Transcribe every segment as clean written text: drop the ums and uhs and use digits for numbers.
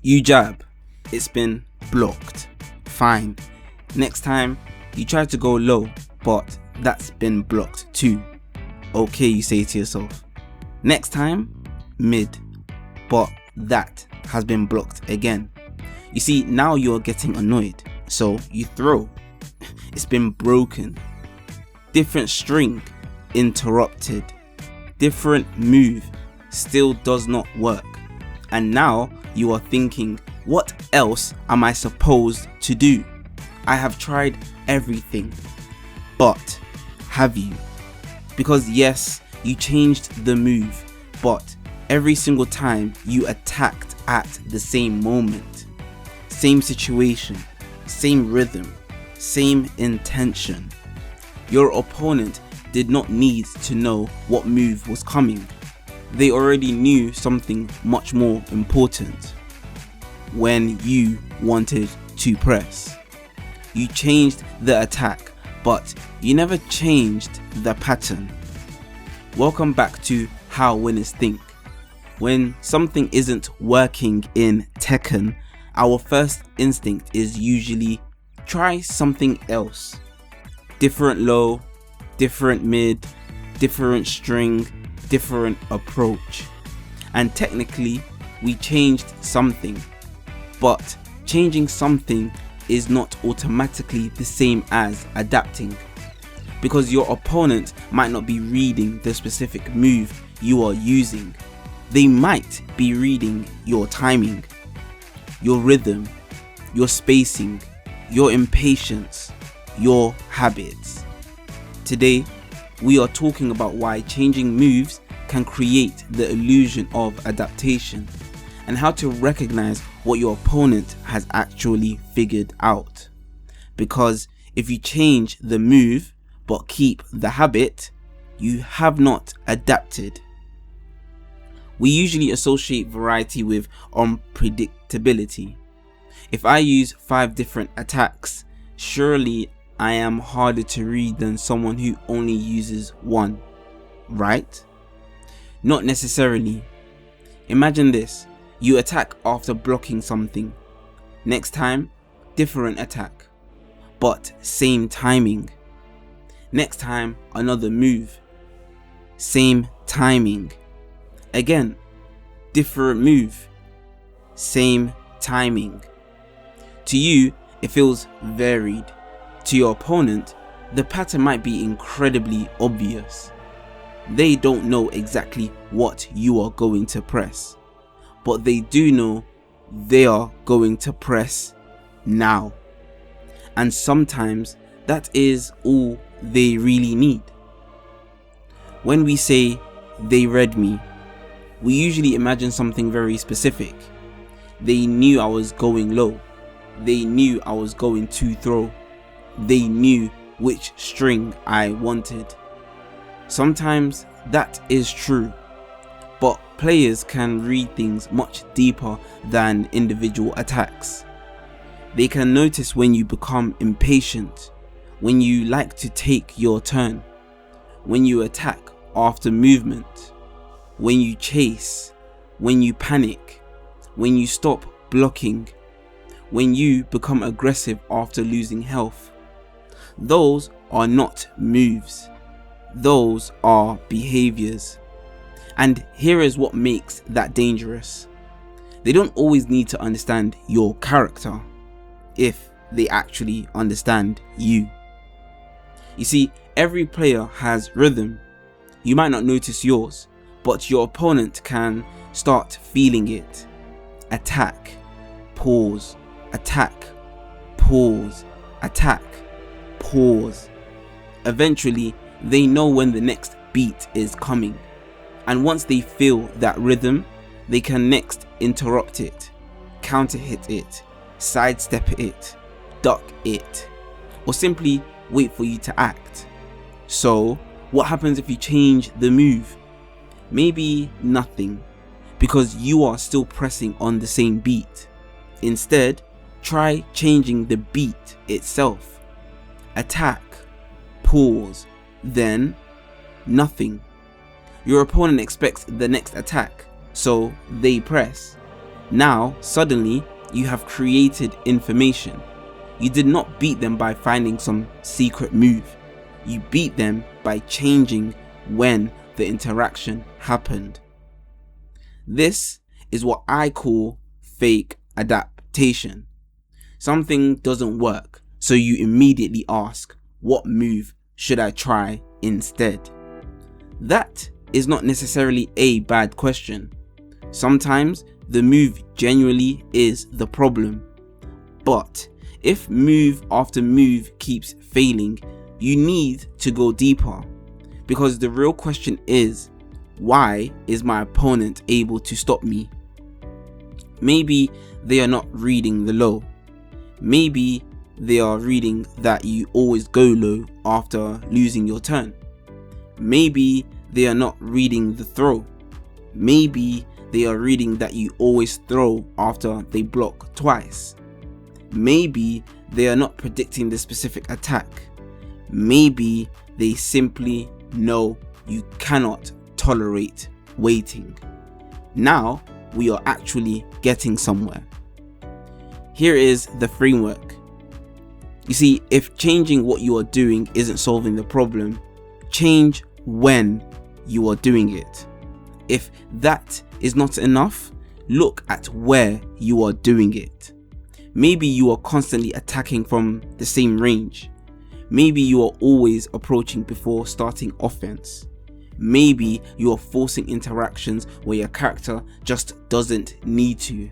You jab, it's been blocked. Fine. Next time, you try to go low, but that's been blocked too. Okay, you say to yourself. Next time, mid, but that has been blocked again. You see, now you're getting annoyed, so you throw. It's been broken. Different string, interrupted. Different move, still does not work. And now you are thinking, what else am I supposed to do? I have tried everything. But have you? Because yes, you changed the move, but every single time you attacked at the same moment, same situation, same rhythm, same intention. Your opponent did not need to know what move was coming. They already knew something much more important. When you wanted to press, you changed the attack, but you never changed the pattern. Welcome back to How Winners Think. When something isn't working in Tekken, our first instinct is usually try something else. Different low, different mid, different string, different approach. And technically, we changed something. But changing something is not automatically the same as adapting. Because your opponent might not be reading the specific move you are using. They might be reading your timing, your rhythm, your spacing, your impatience, your habits. Today, we are talking about why changing moves can create the illusion of adaptation and how to recognize what your opponent has actually figured out. Because if you change the move but keep the habit, you have not adapted. We usually associate variety with unpredictability. If I use 5 different attacks, surely I am harder to read than someone who only uses 1, right? Not necessarily. Imagine this, you attack after blocking something. Next time, different attack, but same timing. Next time, another move, same timing. Again, different move, same timing. To you, it feels varied. To your opponent, the pattern might be incredibly obvious. They don't know exactly what you are going to press, but they do know they are going to press now. And sometimes that is all they really need. When we say they read me, we usually imagine something very specific. They knew I was going low. They knew I was going to throw. They knew which string I wanted. Sometimes that is true, but players can read things much deeper than individual attacks. They can notice when you become impatient, when you like to take your turn, when you attack after movement, when you chase, when you panic, when you stop blocking, when you become aggressive after losing health. Those are not moves. Those are behaviors. And here is what makes that dangerous. They don't always need to understand your character if they actually understand you. You see, every player has rhythm. You might not notice yours, but your opponent can start feeling it. Attack, pause, attack, pause, attack, pause. Eventually, they know when the next beat is coming. And once they feel that rhythm, they can next interrupt it, counter hit it, sidestep it, duck it, or simply wait for you to act. So, what happens if you change the move? Maybe nothing, because you are still pressing on the same beat. Instead, try changing the beat itself. Attack, pause, then nothing. Your opponent expects the next attack, so they press. Now, suddenly, you have created information. You did not beat them by finding some secret move. You beat them by changing when the interaction happened. This is what I call fake adaptation. Something doesn't work, so you immediately ask, what move should I try instead? That is not necessarily a bad question. Sometimes the move genuinely is the problem. But if move after move keeps failing, you need to go deeper. Because the real question is, why is my opponent able to stop me? Maybe they are not reading the low. Maybe they are reading that you always go low after losing your turn. Maybe they are not reading the throw. Maybe they are reading that you always throw after they block twice. Maybe they are not predicting the specific attack. Maybe they simply know you cannot tolerate waiting. Now we are actually getting somewhere. Here is the framework. You see, if changing what you are doing isn't solving the problem, change when you are doing it. If that is not enough, look at where you are doing it. Maybe you are constantly attacking from the same range. Maybe you are always approaching before starting offense. Maybe you are forcing interactions where your character just doesn't need to.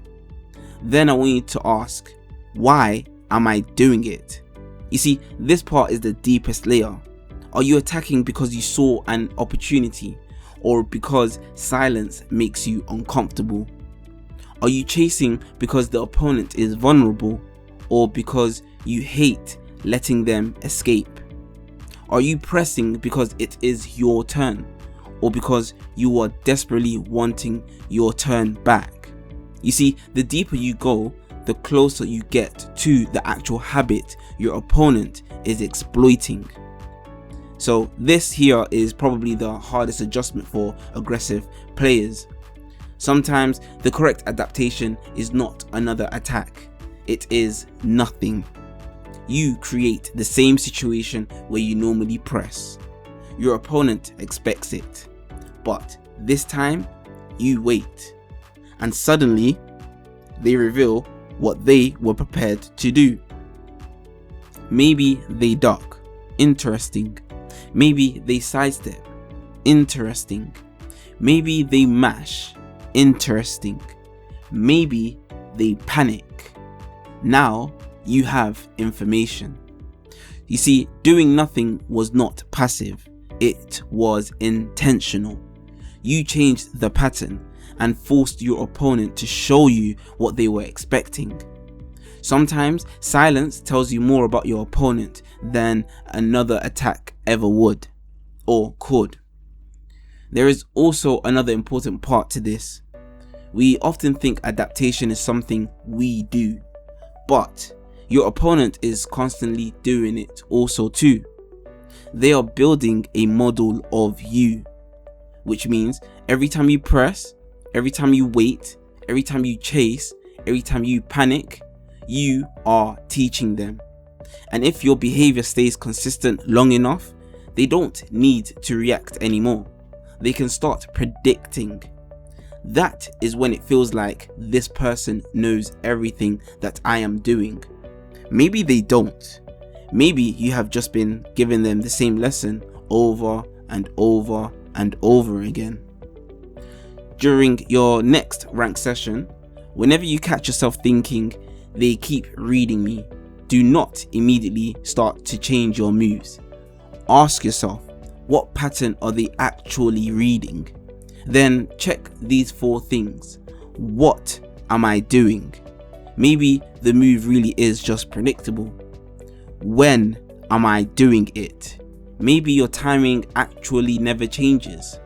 Then I want you to ask, why am I doing it? You see, this part is the deepest layer. Are you attacking because you saw an opportunity, or because silence makes you uncomfortable? Are you chasing because the opponent is vulnerable, or because you hate letting them escape? Are you pressing because it is your turn, or because you are desperately wanting your turn back? You see, the deeper you go, the closer you get to the actual habit your opponent is exploiting. So this here is probably the hardest adjustment for aggressive players. Sometimes the correct adaptation is not another attack, it is nothing. You create the same situation where you normally press. Your opponent expects it, but this time you wait, and suddenly they reveal what they were prepared to do. Maybe they duck, interesting. Maybe they sidestep, interesting. Maybe they mash, interesting. Maybe they panic. Now you have information. You see, doing nothing was not passive, it was intentional. You changed the pattern and forced your opponent to show you what they were expecting. Sometimes silence tells you more about your opponent than another attack ever would or could. There is also another important part to this. We often think adaptation is something we do, but your opponent is constantly doing it also too. They are building a model of you, which means every time you press, every time you wait, every time you chase, every time you panic, you are teaching them. And if your behavior stays consistent long enough, they don't need to react anymore. They can start predicting. That is when it feels like this person knows everything that I am doing. Maybe they don't. Maybe you have just been giving them the same lesson over and over and over again. During your next rank session, whenever you catch yourself thinking, they keep reading me, do not immediately start to change your moves. Ask yourself, what pattern are they actually reading? Then check these 4 things. What am I doing? Maybe the move really is just predictable. When am I doing it? Maybe your timing actually never changes.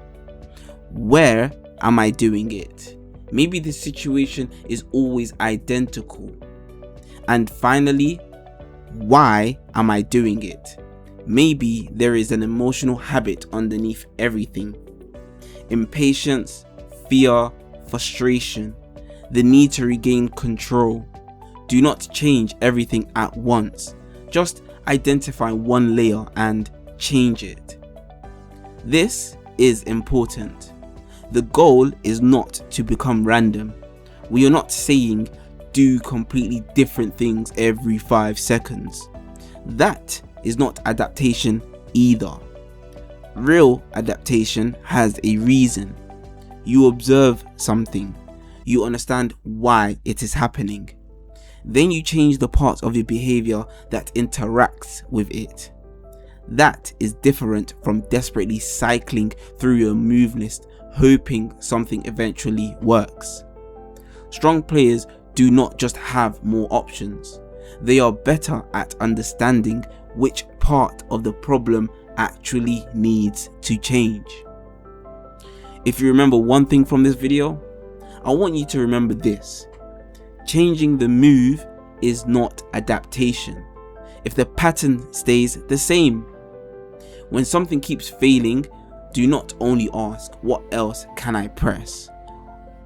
Where am I doing it? Maybe the situation is always identical. And finally, why am I doing it? Maybe there is an emotional habit underneath everything. Impatience, fear, frustration. the need to regain control. Do not change everything at once. Just identify one layer and change it. This is important. The goal is not to become random. We are not saying do completely different things every 5 seconds. That is not adaptation either. Real adaptation has a reason. You observe something. You understand why it is happening. Then you change the parts of your behavior that interacts with it. That is different from desperately cycling through your move list, hoping something eventually works. Strong players do not just have more options. They are better at understanding which part of the problem actually needs to change. If you remember one thing from this video, I want you to remember this. Changing the move is not adaptation if the pattern stays the same. When something keeps failing, do not only ask, what else can I press?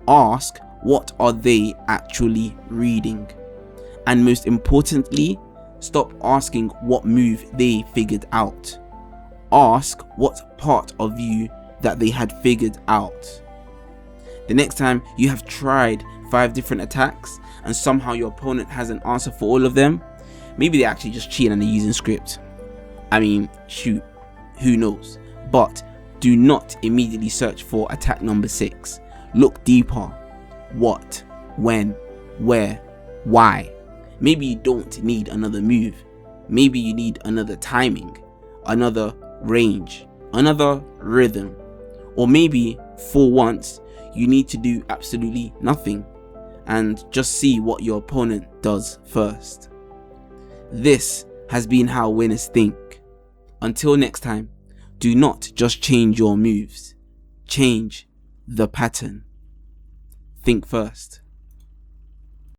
Ask, what are they actually reading? And most importantly, stop asking what move they figured out. Ask what part of you that they had figured out. The next time you have tried 5 different attacks and somehow your opponent has an answer for all of them, maybe they're actually just cheating and they're using script. I mean, shoot, who knows? But do not immediately search for attack number 6. Look deeper. What, when, where, why? Maybe you don't need another move. Maybe you need another timing, another range, another rhythm. Or maybe for once you need to do absolutely nothing and just see what your opponent does first. This has been how winners think. Until next time, do not just change your moves, change the pattern. Think first.